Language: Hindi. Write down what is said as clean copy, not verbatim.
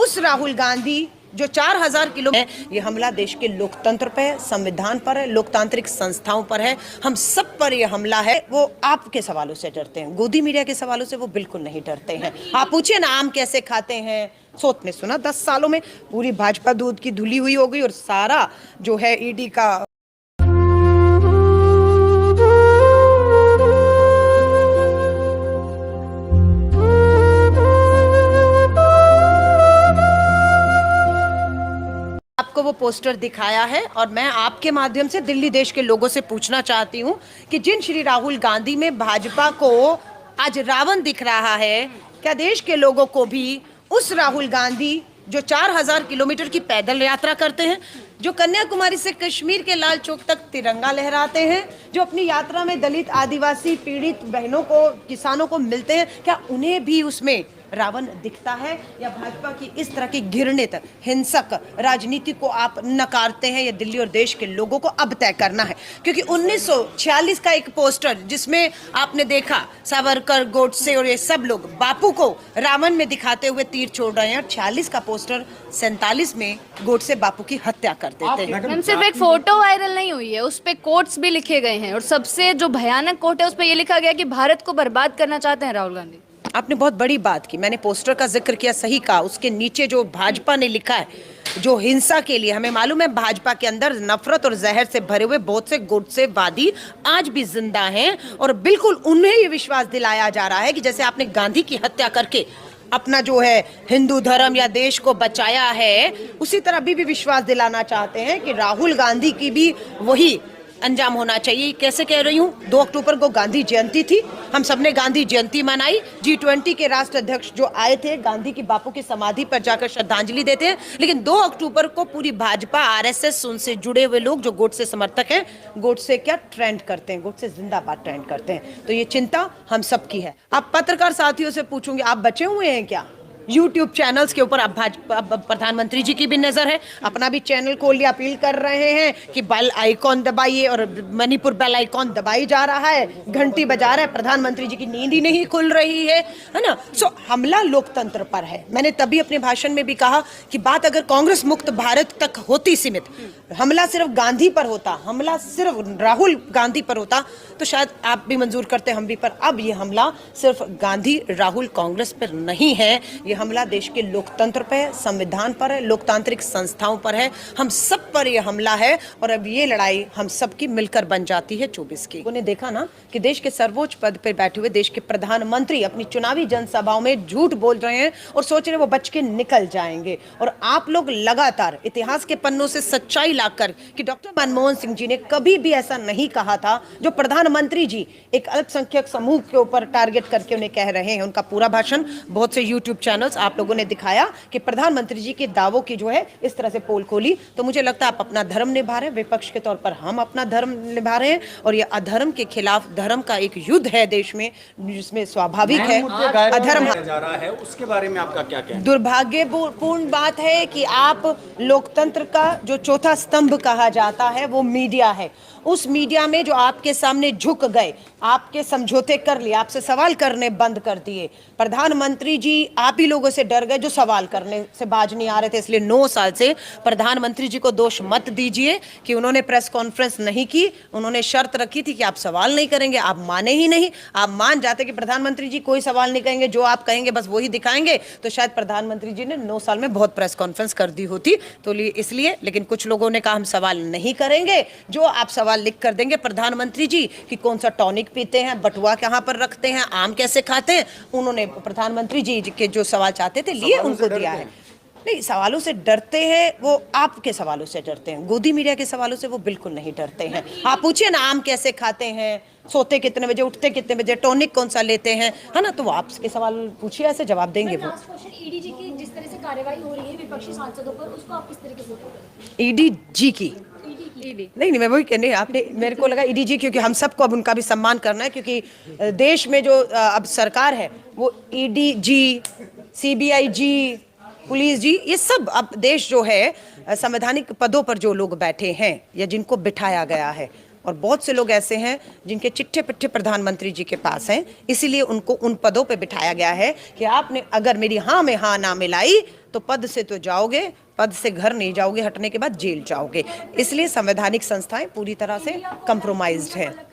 उस राहुल गांधी जो 4000 किलो है, ये हमला देश के लोकतंत्र पर है, संविधान पर है, लोकतांत्रिक संस्थाओं पर है, हम सब पर ये हमला है। वो आपके सवालों से डरते हैं, गोदी मीडिया के सवालों से वो बिल्कुल नहीं डरते हैं। आप पूछिए ना आम कैसे खाते हैं। सोच ने सुना 10 सालों में पूरी भाजपा दूध की धुली हुई हो गई और सारा जो है ईडी का आपको वो पोस्टर दिखाया है। और मैं आपके माध्यम से दिल्ली देश के लोगों से पूछना चाहती हूँ कि जिन श्री राहुल गांधी में भाजपा को आज रावण दिख रहा है, क्या देश के लोगों को भी उस राहुल गांधी जो 4000 किलोमीटर की पैदल यात्रा करते हैं, जो कन्याकुमारी से कश्मीर के लाल चौक तक तिरंगा लहराते हैं, जो अपनी यात्रा में दलित, आदिवासी, पीड़ित बहनों को, किसानों को मिलते हैं, क्या उन्हें भी उसमें रावण दिखता है? या भाजपा की इस तरह की घृणित हिंसक राजनीति को आप नकारते हैं? ये दिल्ली और देश के लोगों को अब तय करना है, क्योंकि 1946 का एक पोस्टर जिसमें आपने देखा सावरकर, गोडसे और ये सब लोग बापू को रावण में दिखाते हुए तीर छोड़ रहे हैं, और 46 का पोस्टर 47 में गोडसे बापू की हत्या कर देते हैं। मैम सिर्फ एक फोटो वायरल नहीं हुई है, उस पे कोट्स भी लिखे गए हैं, और सबसे जो भयानक कोट है उस पे ये लिखा गया कि भारत को बर्बाद करना चाहते हैं राहुल गांधी। आपने बहुत बड़ी बात की, मैंने पोस्टर का जिक्र किया, सही कहा। उसके नीचे जो भाजपा ने लिखा है, जो हिंसा के लिए, हमें मालूम है भाजपा के अंदर नफरत और जहर से भरे हुए बहुत से गोडसेवादी आज भी जिंदा हैं, और बिल्कुल उन्हें ये विश्वास दिलाया जा रहा है कि जैसे आपने गांधी की हत्या करके अपना जो है हिंदू धर्म या देश को बचाया है, उसी तरह अभी भी विश्वास दिलाना चाहते हैं कि राहुल गांधी की भी वही अंजाम होना चाहिए। कैसे कह रही हूँ, 2 अक्टूबर को गांधी जयंती थी, हम सबने गांधी जयंती मनाई। G20 के राष्ट्र अध्यक्ष जो आए थे, गांधी की बापू की समाधि पर जाकर श्रद्धांजलि देते हैं, लेकिन 2 अक्टूबर को पूरी भाजपा, RSS, उनसे जुड़े हुए लोग जो गोडसे समर्थक हैं, गोडसे क्या ट्रेंड करते हैं, गोडसे जिंदाबाद ट्रेंड करते हैं। तो ये चिंता हम सबकी है। आप पत्रकार साथियों से पूछूंगी, आप बचे हुए हैं क्या? YouTube चैनल्स के ऊपर अब प्रधानमंत्री जी की भी नजर है, अपना भी चैनल खोल लिया, अपील कर रहे हैं कि बेल आइकॉन दबाइए, और मणिपुर बेल आइकॉन दबाई जा रहा है, घंटी बजा रहा है, प्रधानमंत्री जी की नींद ही नहीं खुल रही है ना। सो हमला लोकतंत्र पर है। मैंने तभी अपने भाषण में भी कहा कि बात अगर कांग्रेस मुक्त भारत तक होती सीमित, हमला सिर्फ गांधी पर होता, हमला सिर्फ राहुल गांधी पर होता, तो शायद आप भी मंजूर करते, हम भी। पर अब ये हमला सिर्फ गांधी, राहुल, कांग्रेस पर नहीं है, ये हमला देश के लोकतंत्र पर है, संविधान पर है, लोकतांत्रिक संस्थाओं पर है, हम सब पर यह हमला है। और अब ये लड़ाई हम सबकी मिलकर बन जाती है 24 की। उन्होंने देखा ना कि देश के सर्वोच्च पद पर बैठे हुए देश के प्रधानमंत्री अपनी चुनावी जनसभाओं में झूठ बोल रहे हैं और सोच रहे वो बच के निकल जाएंगे, और आप लोग लगातार इतिहास के पन्नों से सच्चाई लाकर कि डॉक्टर मनमोहन सिंह जी ने कभी भी ऐसा नहीं कहा था, जो प्रधानमंत्री जी एक अल्पसंख्यक समूह के ऊपर टारगेट करके उन्हें कह रहे हैं। उनका पूरा भाषण बहुत से यूट्यूब चैनल्स आप लोगों ने दिखाया कि प्रधानमंत्री जी के दावों की जो है इस तरह से पोल खोली। तो मुझे लगता है आप अपना धर्म निभा रहे हैं, विपक्ष के तौर पर हम अपना धर्म निभा रहे हैं, और ये अधर्म के खिलाफ धर्म का एक युद्ध है देश में, जिसमें स्वाभाविक है अधर्म जा रहा है। उसके बारे में आपका क्या कहना है? दुर्भाग्यपूर्ण बात है कि आप लोकतंत्र का जो चौथा स्तंभ कहा जाता है वो मीडिया है, उस मीडिया में जो आपके सामने झुक गए, आपके समझौते कर लिए, आपसे सवाल करने बंद कर दिए। प्रधानमंत्री जी आप ही लोगों से डर गए जो सवाल करने से बाज नहीं आ रहे थे, इसलिए 9 साल से प्रधानमंत्री जी को दोष मत दीजिए कि उन्होंने प्रेस कॉन्फ्रेंस नहीं की। उन्होंने शर्त रखी थी कि आप सवाल नहीं करेंगे, आप माने ही नहीं। आप मान जाते कि प्रधानमंत्री जी कोई सवाल नहीं करेंगे, जो आप कहेंगे बस वही दिखाएंगे, तो शायद प्रधानमंत्री जी ने 9 साल में बहुत प्रेस कॉन्फ्रेंस कर दी होती। तो इसलिए, लेकिन कुछ लोगों ने कहा हम सवाल नहीं करेंगे, जो आप सवाल लिख कर देंगे प्रधानमंत्री जी कि कौन सा टॉनिक पीते हैं, बटुआ कहां पर रखते हैं, आम कैसे खाते हैं, उन्होंने प्रधानमंत्री जी के जो सवाल चाहते थे लिए, उनको दिया है। नहीं, सवालों से डरते हैं वो आपके सवालों से डरते हैं, गोदी मीडिया के सवालों से वो बिल्कुल नहीं डरते हैं। आप पूछिए ना आम कैसे खाते हैं, सोते कितने बजे, उठते कितने बजे, टॉनिक कौन सा लेते हैं, है ना। तो वो आपके सवाल पूछिए, ऐसे जवाब देंगे वो। ईडी जी की जिस तरह से कार्रवाई हो रही है विपक्षी सांसदों पर, उसको आप किस तरीके से? ईडी जी की नहीं, मैं वही कहने, आपने मेरे को लगा ईडी जी, क्योंकि हम सबको अब उनका भी सम्मान करना है, क्योंकि देश में जो अब सरकार है वो ईडी जी, CBI जी, पुलिस जी, ये सब अब देश जो है संवैधानिक पदों पर जो लोग बैठे हैं या जिनको बिठाया गया है, और बहुत से लोग ऐसे हैं जिनके चिट्ठे पिट्ठे प्रधानमंत्री जी के पास हैं, इसीलिए उनको उन पदों पे बिठाया गया है कि आपने अगर मेरी हाँ में हाँ ना मिलाई तो पद से तो जाओगे, पद से घर नहीं जाओगे, हटने के बाद जेल जाओगे। इसलिए संवैधानिक संस्थाएं पूरी तरह से कंप्रोमाइज्ड है।